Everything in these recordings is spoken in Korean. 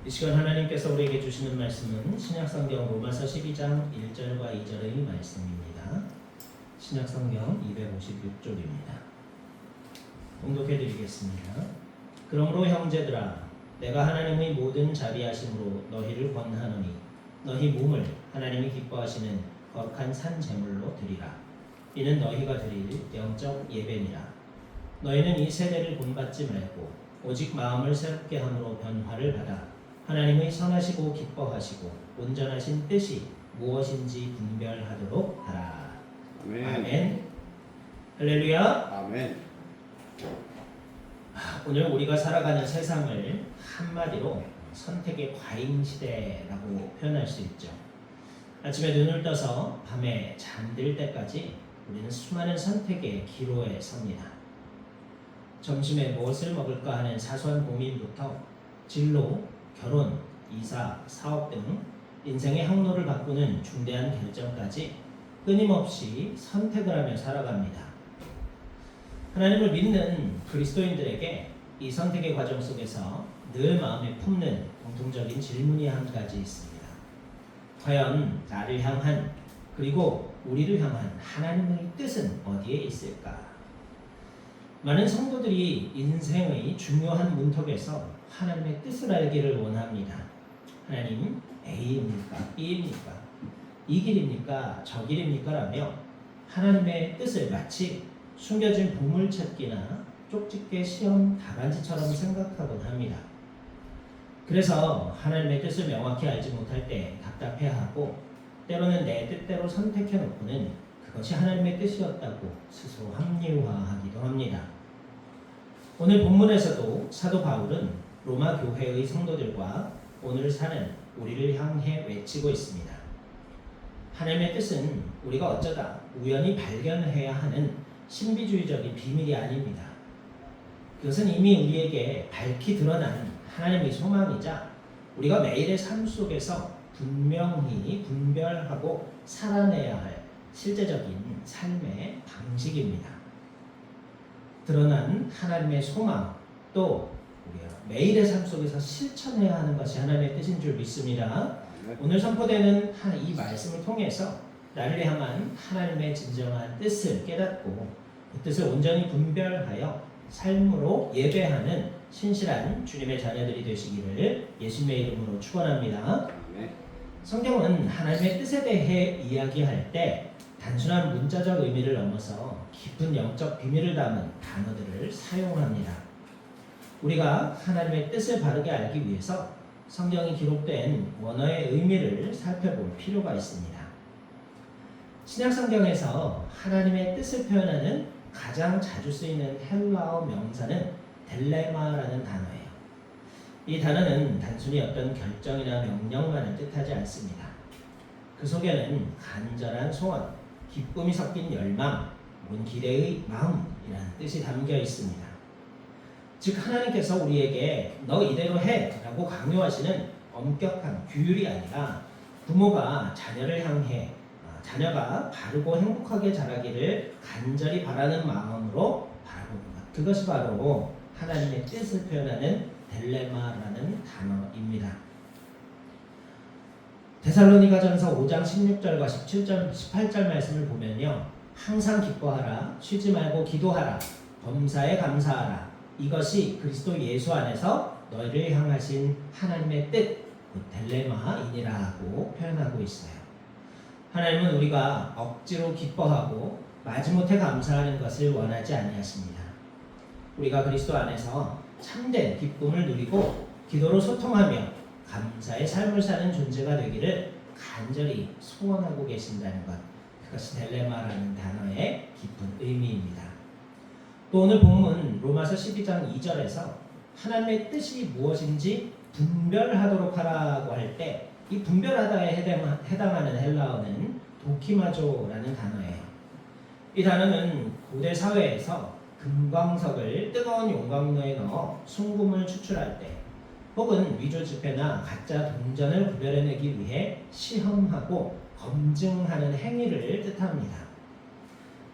이 시간 하나님께서 우리에게 주시는 말씀은 신약성경 로마서 12장 1절과 2절의 말씀입니다. 신약성경 256쪽입니다. 봉독해 드리겠습니다. 그러므로 형제들아, 내가 하나님의 모든 자비하심으로 너희를 권하노니 너희 몸을 하나님이 기뻐하시는 거룩한 산 제물로 드리라. 이는 너희가 드릴 영적 예배니라. 너희는 이 세대를 본받지 말고 오직 마음을 새롭게 함으로 변화를 받아 하나님의 선하시고 기뻐하시고 온전하신 뜻이 무엇인지 분별하도록 하라. 아멘. 아멘. 할렐루야. 아멘. 오늘 우리가 살아가는 세상을 한마디로 선택의 과잉 시대라고 표현할 수 있죠. 아침에 눈을 떠서 밤에 잠들 때까지 우리는 수많은 선택의 기로에 섭니다. 점심에 무엇을 먹을까 하는 사소한 고민부터 진로, 결혼, 이사, 사업 등 인생의 항로를 바꾸는 중대한 결정까지 끊임없이 선택을 하며 살아갑니다. 하나님을 믿는 그리스도인들에게 이 선택의 과정 속에서 늘 마음에 품는 공통적인 질문이 한 가지 있습니다. 과연 나를 향한 그리고 우리를 향한 하나님의 뜻은 어디에 있을까? 많은 성도들이 인생의 중요한 문턱에서 하나님의 뜻을 알기를 원합니다. 하나님, A입니까? B입니까? 이 길입니까? 저 길입니까? 라며 하나님의 뜻을 마치 숨겨진 보물찾기나 쪽집게 시험 답안지처럼 생각하곤 합니다. 그래서 하나님의 뜻을 명확히 알지 못할 때 답답해하고 때로는 내 뜻대로 선택해놓고는 그것이 하나님의 뜻이었다고 스스로 합리화하기도 합니다. 오늘 본문에서도 사도 바울은 로마 교회의 성도들과 오늘 사는 우리를 향해 외치고 있습니다. 하나님의 뜻은 우리가 어쩌다 우연히 발견해야 하는 신비주의적인 비밀이 아닙니다. 그것은 이미 우리에게 밝히 드러난 하나님의 소망이자 우리가 매일의 삶 속에서 분명히 분별하고 살아내야 할 실제적인 삶의 방식입니다. 드러난 하나님의 소망, 또 우리가 매일의 삶 속에서 실천해야 하는 것이 하나님의 뜻인 줄 믿습니다. 오늘 선포되는 이 말씀을 통해서 나를 향한 하나님의 진정한 뜻을 깨닫고 그 뜻을 온전히 분별하여 삶으로 예배하는 신실한 주님의 자녀들이 되시기를 예수님의 이름으로 축원합니다. 성경은 하나님의 뜻에 대해 이야기할 때 단순한 문자적 의미를 넘어서 깊은 영적 비밀을 담은 단어들을 사용합니다. 우리가 하나님의 뜻을 바르게 알기 위해서 성경이 기록된 원어의 의미를 살펴볼 필요가 있습니다. 신약 성경에서 하나님의 뜻을 표현하는 가장 자주 쓰이는 헬라어 명사는 델레마라는 단어예요. 이 단어는 단순히 어떤 결정이나 명령만을 뜻하지 않습니다. 그 속에는 간절한 소원, 기쁨이 섞인 열망, 혹은 기대의 마음이라는 뜻이 담겨 있습니다. 즉 하나님께서 우리에게 너 이대로 해 라고 강요하시는 엄격한 규율이 아니라 부모가 자녀를 향해 자녀가 바르고 행복하게 자라기를 간절히 바라는 마음으로 바라보는 것, 그것이 바로 하나님의 뜻을 표현하는 델레마라는 단어입니다. 데살로니가전서 5장 16절과 17절, 18절 말씀을 보면요, 항상 기뻐하라, 쉬지 말고 기도하라, 범사에 감사하라, 이것이 그리스도 예수 안에서 너희를 향하신 하나님의 뜻, 그 델레마이니라고 표현하고 있어요. 하나님은 우리가 억지로 기뻐하고 마지못해 감사하는 것을 원하지 아니하십니다. 우리가 그리스도 안에서 참된 기쁨을 누리고 기도로 소통하며 감사의 삶을 사는 존재가 되기를 간절히 소원하고 계신다는 것, 그것이 델레마라는 단어의 깊은 의미입니다. 또 오늘 본문 로마서 12장 2절에서 하나님의 뜻이 무엇인지 분별하도록 하라고 할 때 이 분별하다에 해당하는 헬라어는 도키마조라는 단어예요. 이 단어는 고대 사회에서 금광석을 뜨거운 용광로에 넣어 순금을 추출할 때 혹은 위조 지폐나 가짜 동전을 구별해내기 위해 시험하고 검증하는 행위를 뜻합니다.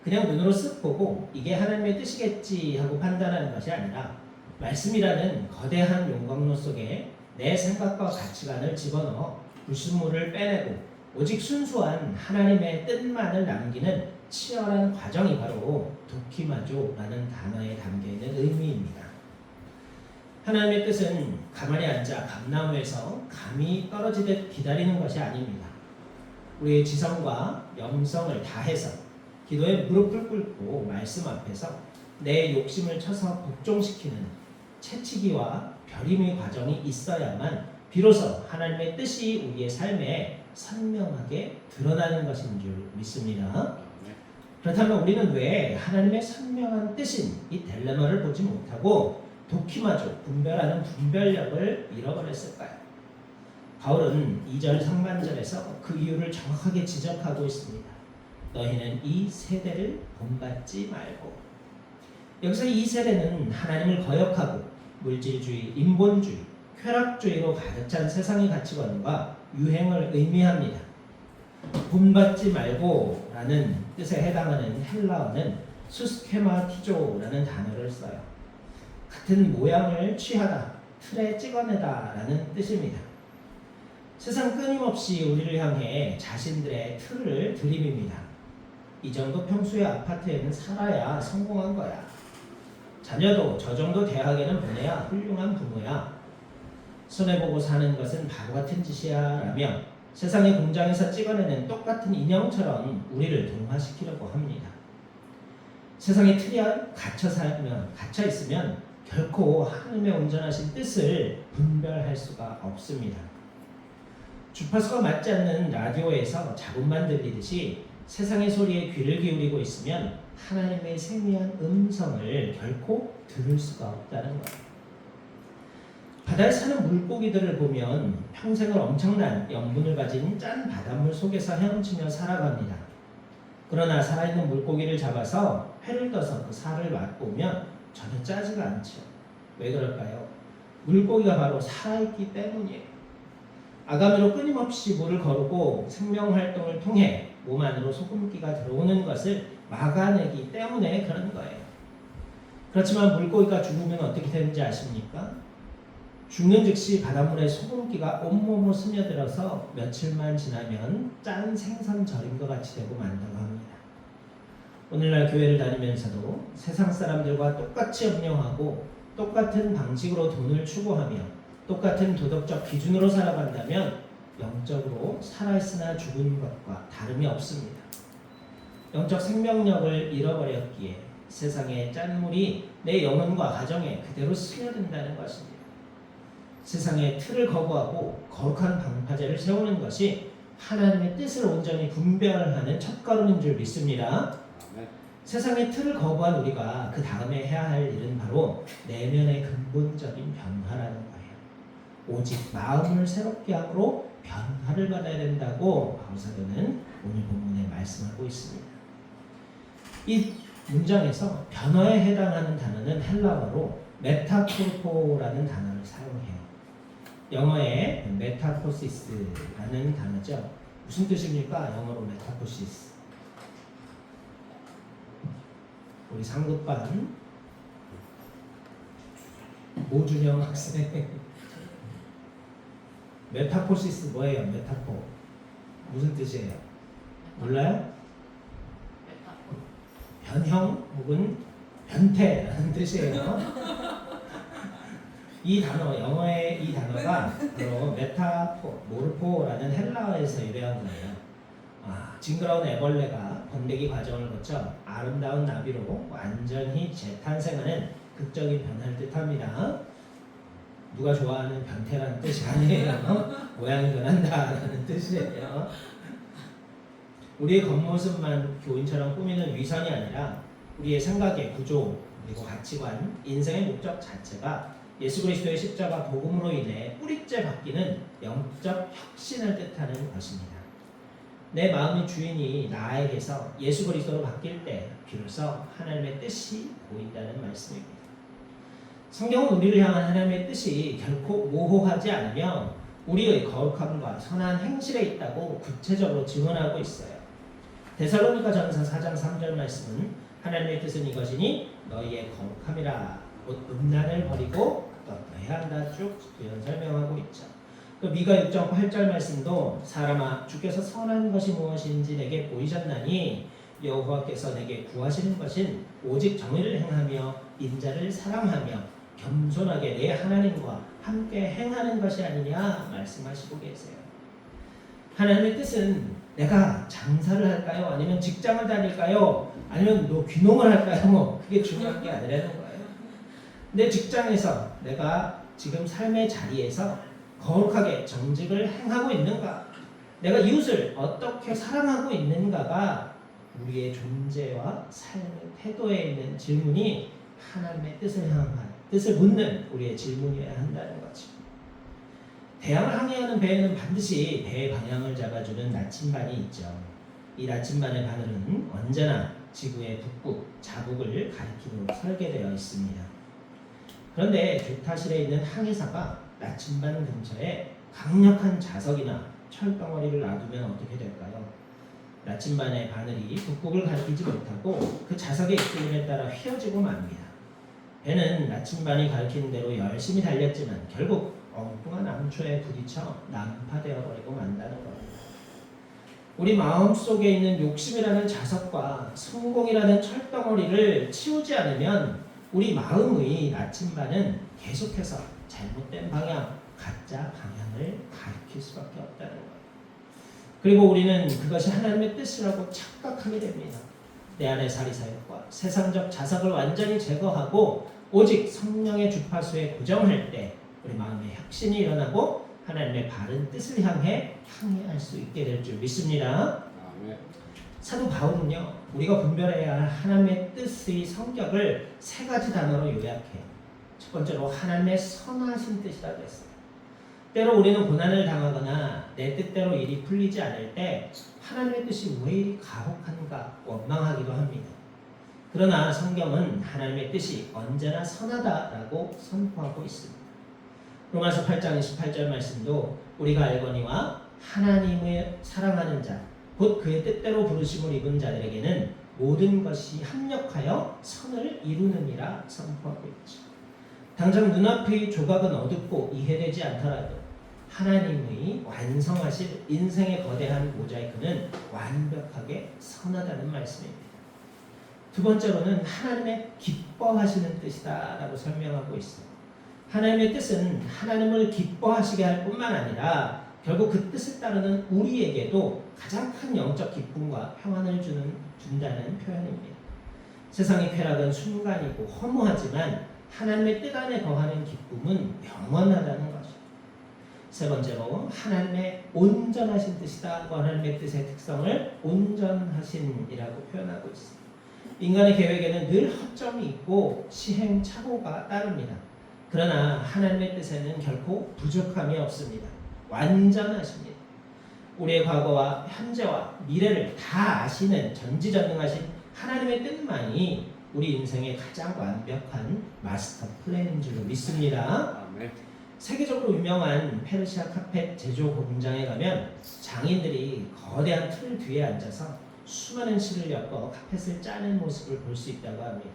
그냥 눈으로 쓱 보고 이게 하나님의 뜻이겠지 하고 판단하는 것이 아니라 말씀이라는 거대한 용광로 속에 내 생각과 가치관을 집어넣어 불순물을 빼내고 오직 순수한 하나님의 뜻만을 남기는 치열한 과정이 바로 도키마조라는 단어에 담겨있는 의미입니다. 하나님의 뜻은 가만히 앉아 감나무에서 감이 떨어지듯 기다리는 것이 아닙니다. 우리의 지성과 영성을 다해서 기도에 무릎을 꿇고 말씀 앞에서 내 욕심을 쳐서 복종시키는 채치기와 벼림의 과정이 있어야만 비로소 하나님의 뜻이 우리의 삶에 선명하게 드러나는 것인 줄 믿습니다. 그렇다면 우리는 왜 하나님의 선명한 뜻인 이 델레마를 보지 못하고 도키마조, 분별하는 분별력을 잃어버렸을까요? 바울은 2절 상반절에서 그 이유를 정확하게 지적하고 있습니다. 너희는 이 세대를 본받지 말고. 여기서 이 세대는 하나님을 거역하고 물질주의, 인본주의, 쾌락주의로 가득 찬 세상의 가치관과 유행을 의미합니다. 본받지 말고 라는 뜻에 해당하는 헬라어는 수스케마티조라는 단어를 써요. 같은 모양을 취하다, 틀에 찍어내다 라는 뜻입니다. 세상 끊임없이 우리를 향해 자신들의 틀을 들이밉니다. 이 정도 평수의 아파트에는 살아야 성공한 거야. 자녀도 저 정도 대학에는 보내야 훌륭한 부모야. 손해보고 사는 것은 바보 같은 짓이야 라며 세상의 공장에서 찍어내는 똑같은 인형처럼 우리를 동화시키려고 합니다. 세상의 틀에 갇혀 있으면 결코 하나님의 온전하신 뜻을 분별할 수가 없습니다. 주파수가 맞지 않는 라디오에서 자국만 들리듯이 세상의 소리에 귀를 기울이고 있으면 하나님의 세미한 음성을 결코 들을 수가 없다는 거예요. 바다에 사는 물고기들을 보면 평생을 엄청난 염분을 가진 짠 바닷물 속에서 헤엄치며 살아갑니다. 그러나 살아있는 물고기를 잡아서 회를 떠서 그 살을 맛보면 전혀 짜지가 않죠. 왜 그럴까요? 물고기가 바로 살아있기 때문이에요. 아가미로 끊임없이 물을 거르고 생명활동을 통해 몸 안으로 소금기가 들어오는 것을 막아내기 때문에 그런 거예요. 그렇지만 물고기가 죽으면 어떻게 되는지 아십니까? 죽는 즉시 바닷물에 소금기가 온몸으로 스며들어서 며칠만 지나면 짠 생선 절인 것 같이 되고 만다고 합니다. 오늘날 교회를 다니면서도 세상 사람들과 똑같이 음용하고 똑같은 방식으로 돈을 추구하며 똑같은 도덕적 기준으로 살아간다면 영적으로 살아있으나 죽은 것과 다름이 없습니다. 영적 생명력을 잃어버렸기에 세상의 짠물이 내 영혼과 가정에 그대로 스며든다는 것입니다. 세상의 틀을 거부하고 거룩한 방파제를 세우는 것이 하나님의 뜻을 온전히 분별하는 첫걸음인 줄 믿습니다. 세상의 틀을 거부한 우리가 그 다음에 해야 할 일은 바로 내면의 근본적인 변화라는 거예요. 오직 마음을 새롭게 함으로 변화를 받아야 된다고 바울사도는 오늘 본문에 말씀하고 있습니다. 이 문장에서 변화에 해당하는 단어는 헬라어로 메타포르포라는 단어를 사용해요. 영어의 메타포시스라는 단어죠. 무슨 뜻입니까? 영어로 메타포시스. 우리 상급반 오준영 학생 메타포시스 뭐예요? 메타포 무슨 뜻이에요? 몰라요? 변형 혹은 변태라는 뜻이에요. 이 단어, 영어의 이 단어가 바로 메타모르포라는 헬라어에서 유래한 거예요. 징그러운 애벌레가 번데기 과정을 거쳐 아름다운 나비로 완전히 재탄생하는 극적인 변화를 뜻합니다. 누가 좋아하는 변태라는 뜻이 아니에요. 모양이 변한다라는 뜻이에요. 우리의 겉모습만 교인처럼 꾸미는 위선이 아니라 우리의 생각의 구조 그리고 가치관, 인생의 목적 자체가 예수 그리스도의 십자가 복음으로 인해 뿌리째 바뀌는 영적 혁신을 뜻하는 것입니다. 내 마음의 주인이 나에게서 예수 그리스도로 바뀔 때 비로소 하나님의 뜻이 보인다는 말씀입니다. 성경은 우리를 향한 하나님의 뜻이 결코 모호하지 않으며 우리의 거룩함과 선한 행실에 있다고 구체적으로 증언하고 있어요. 데살로니가 전서 4장 3절 말씀은 하나님의 뜻은 이것이니 너희의 거룩함이라 곧 음란을 버리고 어떠해야 한다 쭉 구현 설명하고 있죠. 또 미가 6장 8절 말씀도 사람아 주께서 선한 것이 무엇인지 내게 보이셨나니 여호와께서 내게 구하시는 것은 오직 정의를 행하며 인자를 사랑하며 겸손하게 내 하나님과 함께 행하는 것이 아니냐 말씀하시고 계세요. 하나님의 뜻은 내가 장사를 할까요? 아니면 직장을 다닐까요? 아니면 너 귀농을 할까요? 그게 중요한 게 아니라는 거예요. 내 직장에서 내가 지금 삶의 자리에서 거룩하게 정직을 행하고 있는가? 내가 이웃을 어떻게 사랑하고 있는가가 우리의 존재와 삶의 태도에 있는 질문이 하나님의 뜻을 향한 뜻을 묻는 우리의 질문이어야 한다는 거죠. 대양을 항해하는 배에는 반드시 배의 방향을 잡아주는 나침반이 있죠. 이 나침반의 바늘은 언제나 지구의 북극, 자북을 가리키도록 설계되어 있습니다. 그런데 교타실에 있는 항해사가 나침반 근처에 강력한 자석이나 철덩어리를 놔두면 어떻게 될까요? 나침반의 바늘이 북극을 가리키지 못하고 그 자석의 이끌림에 따라 휘어지고 맙니다. 배는 나침반이 가리키는 대로 열심히 달렸지만 결국 엉뚱한 암초에 부딪혀 난파되어 버리고 만다는 겁니다. 우리 마음속에 있는 욕심이라는 자석과 성공이라는 철덩어리를 치우지 않으면 우리 마음의 나침반은 계속해서 잘못된 방향, 가짜 방향을 가리킬 수밖에 없다는 거예요. 그리고 우리는 그것이 하나님의 뜻이라고 착각하게 됩니다. 내 안의 사리사욕과 세상적 자석을 완전히 제거하고 오직 성령의 주파수에 고정할 때 우리 마음에 혁신이 일어나고 하나님의 바른 뜻을 향해 항해할 수 있게 될 줄 믿습니다. 아멘. 사도 바울은요, 우리가 분별해야 할 하나님의 뜻의 성격을 세 가지 단어로 요약해요. 첫 번째로 하나님의 선하신 뜻이라고 했어요. 때로 우리는 고난을 당하거나 내 뜻대로 일이 풀리지 않을 때 하나님의 뜻이 왜 이리 가혹한가 원망하기도 합니다. 그러나 성경은 하나님의 뜻이 언제나 선하다라고 선포하고 있습니다. 로마서 8장 28절 말씀도 우리가 알거니와 하나님을 사랑하는 자, 곧 그의 뜻대로 부르심을 입은 자들에게는 모든 것이 합력하여 선을 이루느니라 선포하고 있죠. 당장 눈앞의 조각은 어둡고 이해되지 않더라도 하나님의 완성하실 인생의 거대한 모자이크는 완벽하게 선하다는 말씀입니다. 두 번째로는 하나님의 기뻐하시는 뜻이다라고 설명하고 있어요. 하나님의 뜻은 하나님을 기뻐하시게 할 뿐만 아니라 결국 그 뜻을 따르는 우리에게도 가장 큰 영적 기쁨과 평안을 준다는 표현입니다. 세상의 쾌락은 순간이고 허무하지만 하나님의 뜻 안에 거하는 기쁨은 영원하다는 거죠. 세 번째로 하나님의 온전하신 뜻이다. 하나님의 뜻의 특성을 온전하신이라고 표현하고 있습니다. 인간의 계획에는 늘 허점이 있고 시행착오가 따릅니다. 그러나 하나님의 뜻에는 결코 부족함이 없습니다. 완전하십니다. 우리의 과거와 현재와 미래를 다 아시는 전지전능하신 하나님의 뜻만이 우리 인생의 가장 완벽한 마스터 플랜인 줄 믿습니다. 아멘. 세계적으로 유명한 페르시아 카펫 제조 공장에 가면 장인들이 거대한 틀 뒤에 앉아서 수많은 실을 엮어 카펫을 짜는 모습을 볼 수 있다고 합니다.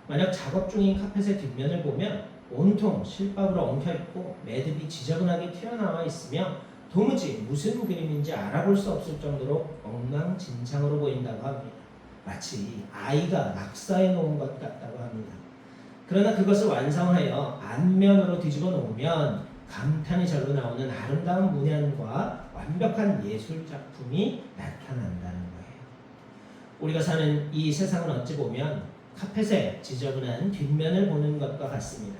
만약 작업 중인 카펫의 뒷면을 보면 온통 실밥으로 엉켜있고 매듭이 지저분하게 튀어나와 있으며 도무지 무슨 그림인지 알아볼 수 없을 정도로 엉망진창으로 보인다고 합니다. 마치 아이가 낙서해 놓은 것 같다고 합니다. 그러나 그것을 완성하여 앞면으로 뒤집어 놓으면 감탄이 절로 나오는 아름다운 문양과 완벽한 예술작품이 나타난다는 거예요. 우리가 사는 이 세상은 어찌 보면 카펫의 지저분한 뒷면을 보는 것과 같습니다.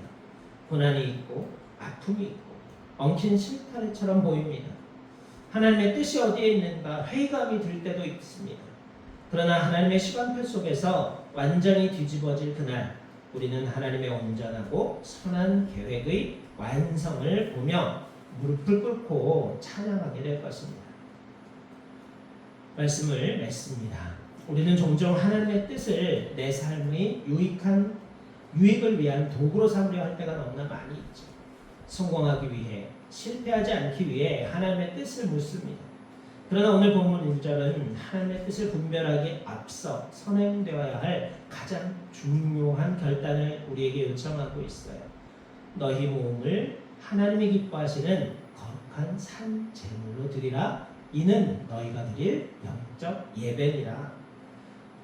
고난이 있고 아픔이 있고 엉킨 실타래처럼 보입니다. 하나님의 뜻이 어디에 있는가 회의감이 들 때도 있습니다. 그러나 하나님의 시간표 속에서 완전히 뒤집어질 그날 우리는 하나님의 온전하고 선한 계획의 완성을 보며 무릎을 꿇고 찬양하게 될 것입니다. 말씀을 맺습니다. 우리는 종종 하나님의 뜻을 내 삶의 유익을 위한 도구로 삼으려 할 때가 너무나 많이 있죠. 성공하기 위해, 실패하지 않기 위해 하나님의 뜻을 묻습니다. 그러나 오늘 본문 1절은 하나님의 뜻을 분별하기에 앞서 선행되어야 할 가장 중요한 결단을 우리에게 요청하고 있어요. 너희 몸을 하나님이 기뻐하시는 거룩한 산 제물로 드리라. 이는 너희가 드릴 영적 예배니라.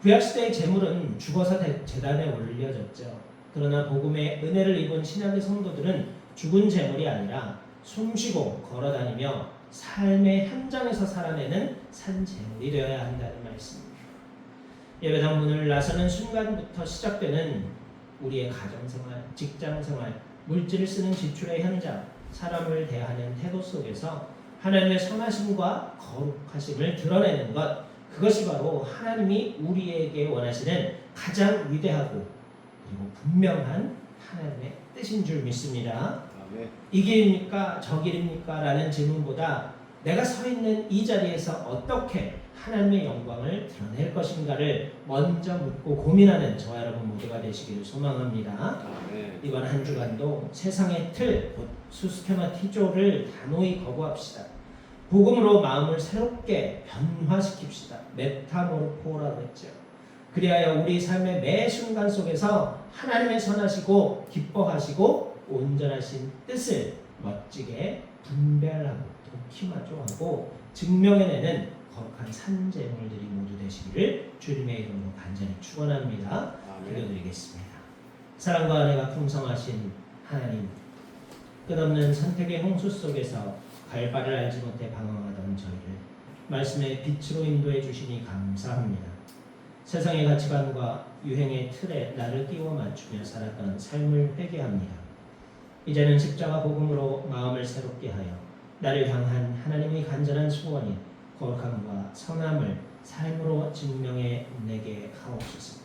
구약시대의 제물은 죽어서 제단에 올려졌죠. 그러나 복음의 은혜를 입은 신약의 성도들은 죽은 제물이 아니라 숨쉬고 걸어다니며 삶의 현장에서 살아내는 산 제물이 되어야 한다는 말씀입니다. 예배당 문을 나서는 순간부터 시작되는 우리의 가정생활, 직장생활, 물질을 쓰는 지출의 현장, 사람을 대하는 태도 속에서 하나님의 선하심과 거룩하심을 드러내는 것, 그것이 바로 하나님이 우리에게 원하시는 가장 위대하고 그리고 분명한 하나님의 뜻인 줄 믿습니다. 이 길입니까? 저 길입니까? 라는 질문보다 내가 서 있는 이 자리에서 어떻게 하나님의 영광을 드러낼 것인가를 먼저 묻고 고민하는 저와 여러분 모두가 되시기를 소망합니다. 이번 한 주간도 세상의 틀, 수스테마티조를 단호히 거부합시다. 복음으로 마음을 새롭게 변화시킵시다. 메타모르포라고 했죠. 그리하여 우리 삶의 매 순간 속에서 하나님의 선하시고 기뻐하시고 온전하신 뜻을 멋지게 분별하고 도키마조하고 증명해내는 거룩한 산제물들이 모두 되시기를 주님의 이름으로 간절히 축원합니다. 기도드리겠습니다. 사랑과 은혜가 풍성하신 하나님, 끝없는 선택의 홍수 속에서 갈 바를 알지 못해 방황하던 저희를 말씀의 빛으로 인도해 주시니 감사합니다. 세상의 가치관과 유행의 틀에 나를 끼워 맞추며 살았던 삶을 회개합니다. 이제는 십자가 복음으로 마음을 새롭게 하여 나를 향한 하나님의 간절한 소원인 거룩함과 선함을 삶으로 증명해 내게 하옵소서.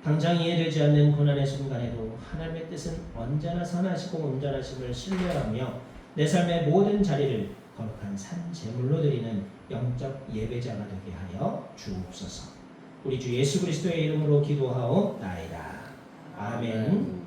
당장 이해되지 않는 고난의 순간에도 하나님의 뜻은 언제나 선하시고 온전하심을 신뢰하며 내 삶의 모든 자리를 거룩한 산 제물로 드리는 영적 예배자가 되게 하여 주옵소서. 우리 주 예수 그리스도의 이름으로 기도하옵나이다. 아멘.